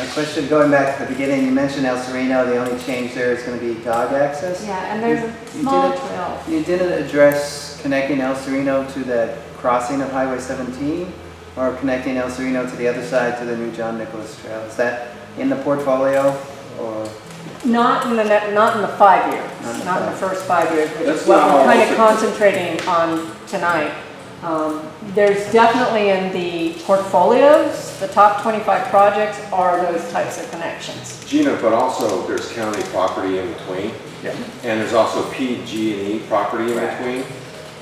question, going back to the beginning, you mentioned El Sereno, the only change there is going to be dog access. Yeah, and there's a small trail. You didn't address connecting El Sereno to that crossing of Highway 17 or connecting El Sereno to the other side to the new John Nicholas Trail. Is that in the portfolio or? Not in the 5 years, not in the first 5 years, which is what we're kind of concentrating on tonight. There's definitely in the portfolios, the top 25 projects are those types of connections. Gina, but also there's county property in between. Yeah. And there's also PG&E property in between.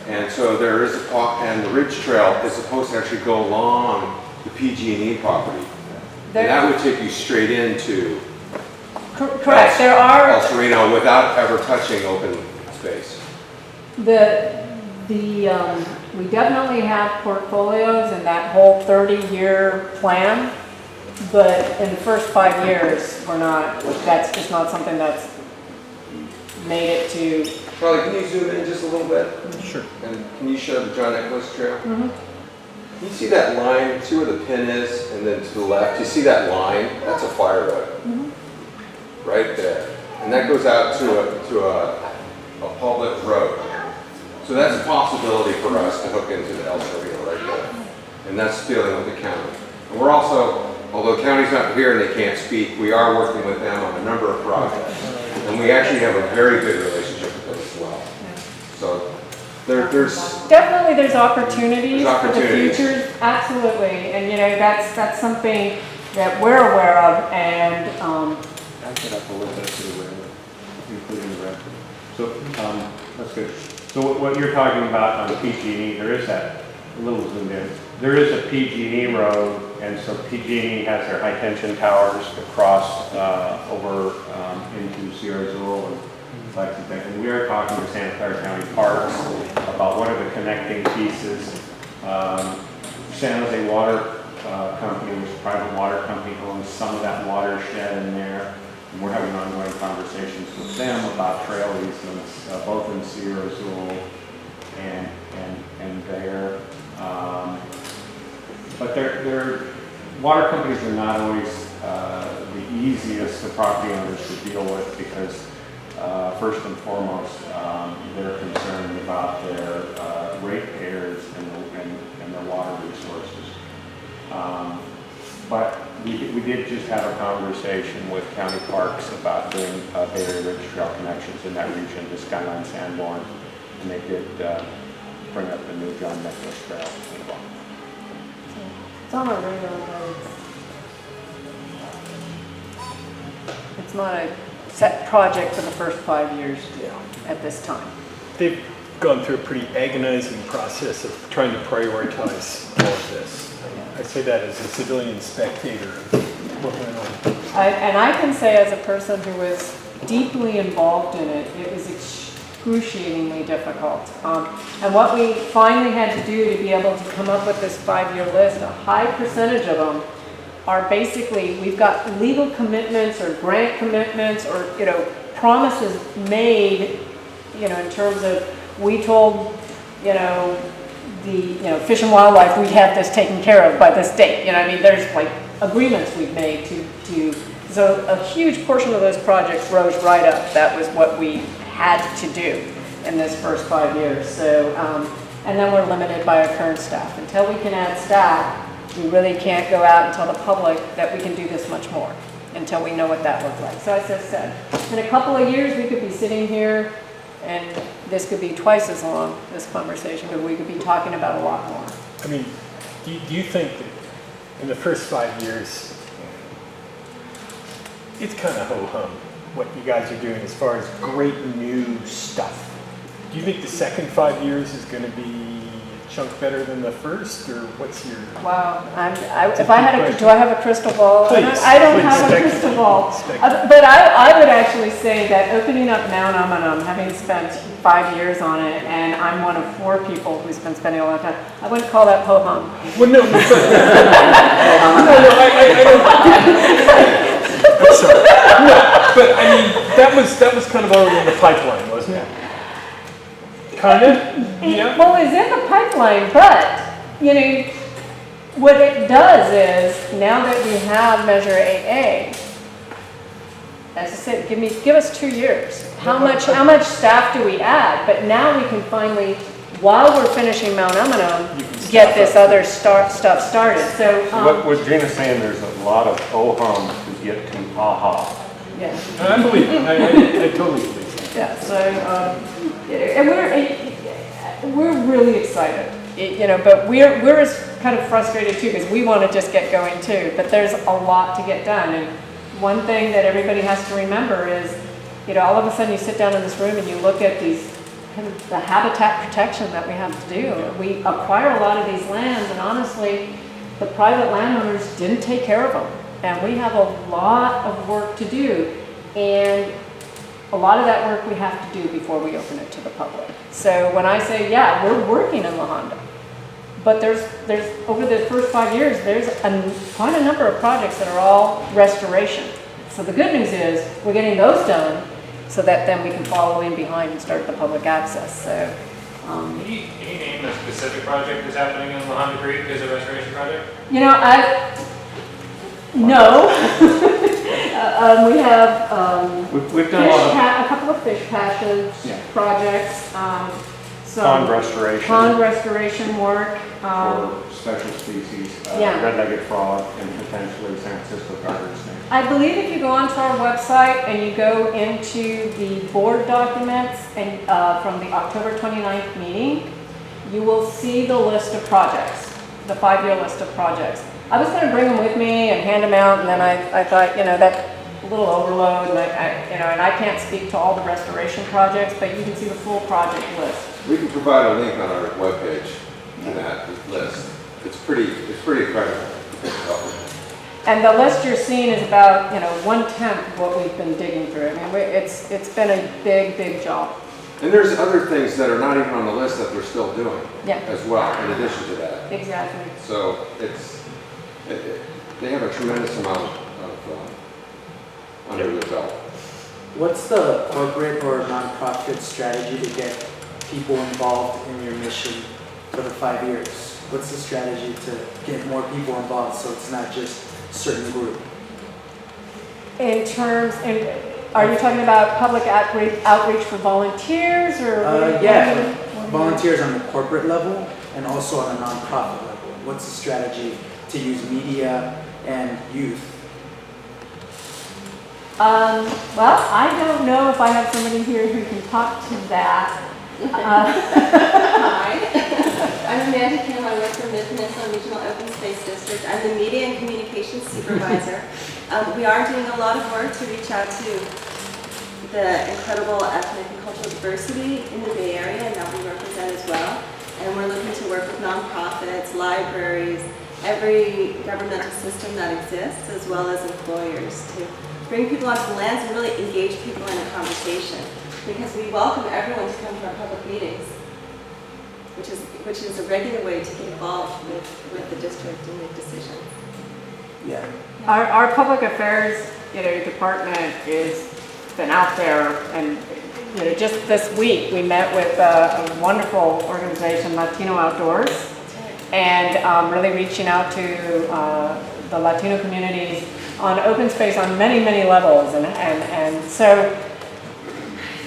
And so there is and the Ridge Trail is supposed to actually go along the PG&E property. And that would take you straight into correct. There are El Sereno without ever touching open space. We definitely have portfolios in that whole 30-year plan, but in the first 5 years, that's just not something that's made it to. Charlie, can you zoom in just a little bit? Sure. And can you show the John Nicholas Trail? Mm-hmm. Can you see that line? See where the pin is? And then to the left, you see that line? That's a fire road. Mm-hmm. Right there. And that goes out to a public road. So that's a possibility for us to hook into the El Sereno right there. And that's dealing with the county. And we're also, although the county's not here and they can't speak, we are working with them on a number of projects. And we actually have a very good relationship with them as well. So there's definitely opportunities for the opportunities. future, absolutely. And that's something that we're aware of, and Back it up a little bit to where including the record. So that's good. So what you're talking about on PG&E, there is that a little zoomed in. There is a PG&E road, and so PG&E has their high tension towers across over into Sierra Azul and Lexington. And we are talking to Santa Clara County Parks about what are the connecting pieces. San Jose Water Company, which is a private water company, owns some of that watershed in there. And we're having ongoing conversations with them about trail easements, both in Sierra Azul and there. But their water companies are not always the easiest for property owners to deal with because, first and foremost, they're concerned about their ratepayers and their water resources. But we did just have a conversation with county parks about doing Bay Area Ridge Trail connections in that region, to Skyline Sanborn, and they did bring up the new John Nicholas Trail as well. it's on our radar, but it's not a set project for the first 5 years at this time. They've gone through a pretty agonizing process of trying to prioritize all of this. I say that as a civilian spectator of what went on. And I can say, as a person who was deeply involved in it, it was excruciatingly difficult. And what we finally had to do to be able to come up with this 5-year list, a high percentage of them are basically, we've got legal commitments or grant commitments or, promises made, in terms of, we told, the Fish and Wildlife, we have this taken care of by this date. There's like agreements we've made so a huge portion of those projects rose right up. That was what we had to do in this first 5 years. So, and then we're limited by our current staff. Until we can add staff, we really can't go out and tell the public that we can do this much more until we know what that looks like. So as I said, in a couple of years, we could be sitting here and this could be twice as long, this conversation, but we could be talking about a lot more. I mean, do you think that in the first 5 years, it's kind of ho-hum what you guys are doing as far as great new stuff? Do you think the second 5 years is going to be a chunk better than the first, or what's your... Wow, if I had do I have a crystal ball? Please, I don't please, have a crystal ball. Speculate. But I would actually say that opening up Now Num, having spent 5 years on it, and I'm one of 4 people who's been spending a lot of time, I wouldn't call that ho-hum. Well, no, I don't... I'm sorry. No, but I mean, that was kind of already in the pipeline, wasn't it? Kind of? Yeah. Well, it's in the pipeline, but, What it does is, now that we have Measure 8A, as I said, give us 2 years. How much staff do we add? But now we can finally, while we're finishing Mount Eminem, get this other stuff started. So, What Gina's saying, there's a lot of oh-hum to get to aha. yeah. And I believe it. I totally believe it. Yeah, so, and we're really excited, but we're as kind of frustrated too, because we want to just get going too, but there's a lot to get done. And one thing that everybody has to remember is, all of a sudden you sit down in this room and you look at the habitat protection that we have to do. We acquire a lot of these lands, and honestly, the private landowners didn't take care of them. And we have a lot of work to do. And a lot of that work we have to do before we open it to the public. So when I say, yeah, we're working in La Honda, but there's over the first 5 years, there's quite a number of projects that are all restoration. So the good news is we're getting those done so that then we can follow in behind and start the public access. So, Can you name a specific project that's happening in La Honda Creek as a restoration project? No. We have We've done a lot of a couple of fish patches Yeah. projects, pond restoration pond restoration work. for special species, Yeah. red-legged frog, and potentially San Francisco garter snake. I believe if you go onto our website and you go into the board documents and from the October 29th meeting, you will see the list of projects, the 5-year list of projects. I was going to bring them with me and hand them out, and then I thought, that's a little overload, and I can't speak to all the restoration projects, but you can see the full project list. We can provide a link on our webpage to that list. It's pretty incredible. And the list you're seeing is about, 1/10 of what we've been digging through. I mean, it's been a big job. And there's other things that are not even on the list that they're still doing Yeah, as well, in addition to that. exactly. So they have a tremendous amount of under their belt. What's the corporate or nonprofit strategy to get people involved in your mission for the 5 years? What's the strategy to get more people involved so it's not just a certain group? Are you talking about public outreach for volunteers or? Volunteers on the corporate level and also on a nonprofit level. What's the strategy to use media and youth? Well, I don't know if I have somebody here who can talk to that. Hi, I'm Amanda Kim. I work for MidPen Regional Open Space District. I'm the Media and Communications Supervisor. We are doing a lot of work to reach out to the incredible ethnic and cultural diversity in the Bay Area, and that we represent as well. And we're looking to work with nonprofits, libraries, every governmental system that exists, as well as employers, to bring people onto the lands and really engage people in a conversation. Because we welcome everyone to come to our public meetings, which is a regular way to get involved with the district and make decisions. Yeah. Our public affairs, department is been out there, and just this week we met with a wonderful organization, Latino Outdoors, and really reaching out to the Latino communities on open space on many levels, and so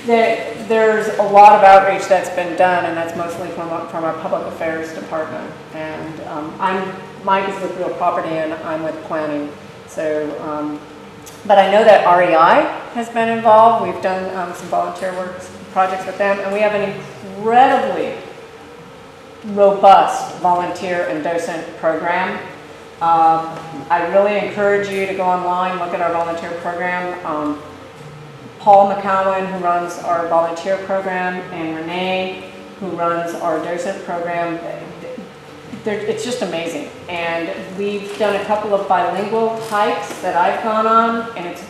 there's a lot of outreach that's been done, and that's mostly from our public affairs department. And Mike is with real property, and I'm with planning. So, but I know that REI has been involved. We've done some volunteer work projects with them, and we have an incredibly robust volunteer and docent program. I really encourage you to go online, look at our volunteer program. Paul McCowan, who runs our volunteer program, and Renee, who runs our docent program. It's just amazing. And we've done a couple of bilingual hikes that I've gone on, and it's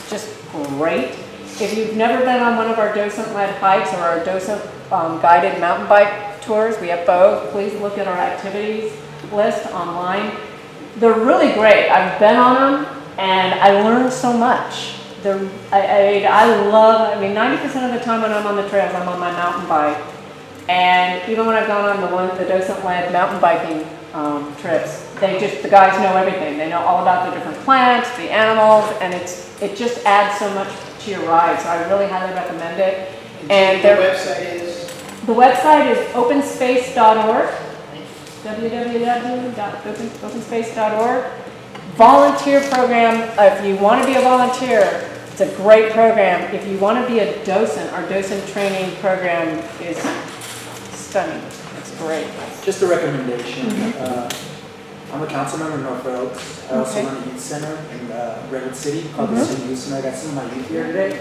just great. If you've never been on one of our docent-led hikes or our docent guided mountain bike tours, we have both. Please look at our activities list online. They're really great. I've been on them, and I learned so much. I mean, 90% of the time when I'm on the trails, I'm on my mountain bike. And even when I've gone on the docent-led mountain biking trips, the guys know everything. They know all about the different plants, the animals, and it just adds so much to your ride. So I really highly recommend it. And The website is? the website is openspace.org, www.openspace.org. Volunteer program, if you want to be a volunteer, it's a great program. If you want to be a docent, our docent training program is stunning. It's great. Just a recommendation. I'm a council member in North Oaks. I also Okay. run a youth center in Redwood City called the City Youth Center. I got some of my youth here today.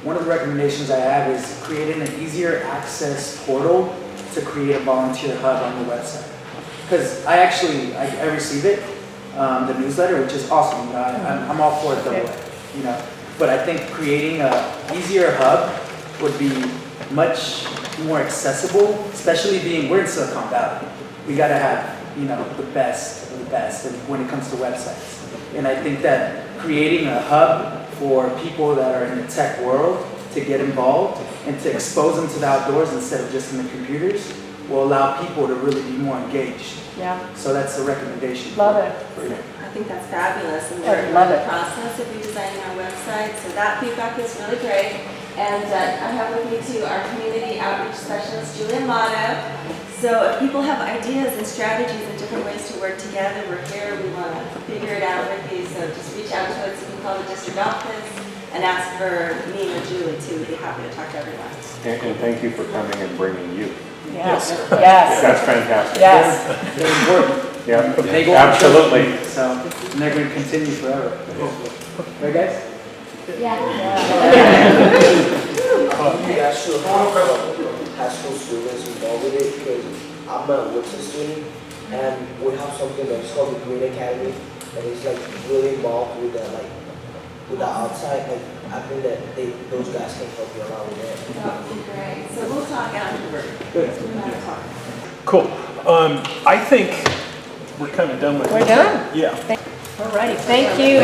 One of the recommendations I have is creating an easier access portal to create a volunteer hub on the website. Because I receive it, the newsletter, which is awesome. I'm all for it double way, you know. But I think creating a easier hub would be much more accessible, especially we're in Silicon Valley. We gotta have, the best of the best when it comes to websites. And I think that creating a hub for people that are in the tech world to get involved and to expose them to the outdoors instead of just in the computers will allow people to really be more engaged. Yeah, So that's a recommendation. love it. For you. I think that's fabulous, and I we're in love the it. process of redesigning our website, so that feedback is really great. And I have with me too our community outreach specialist, Julia Motto. So if people have ideas and strategies and different ways to work together, we're here, we want to figure it out with you, so just reach out to us, you can call the district office and ask for me or Julie too, we'd be happy to talk to everyone. And thank you for coming and bringing you. Yes, yes, That's fantastic. yes. They're important. Yeah, They go on absolutely. children, so and they're going to continue forever. Right, guys? We actually have high school students involved with it because I'm a Woodson student and we have something that's called the Green Academy and it's like really involved with the outside. Like I think that those guys can help you a lot with that. That would be great, so we'll talk afterward. Good. We're gonna talk. Cool. I think we're kind of done with We're this. done? Yeah. All righty, thank you.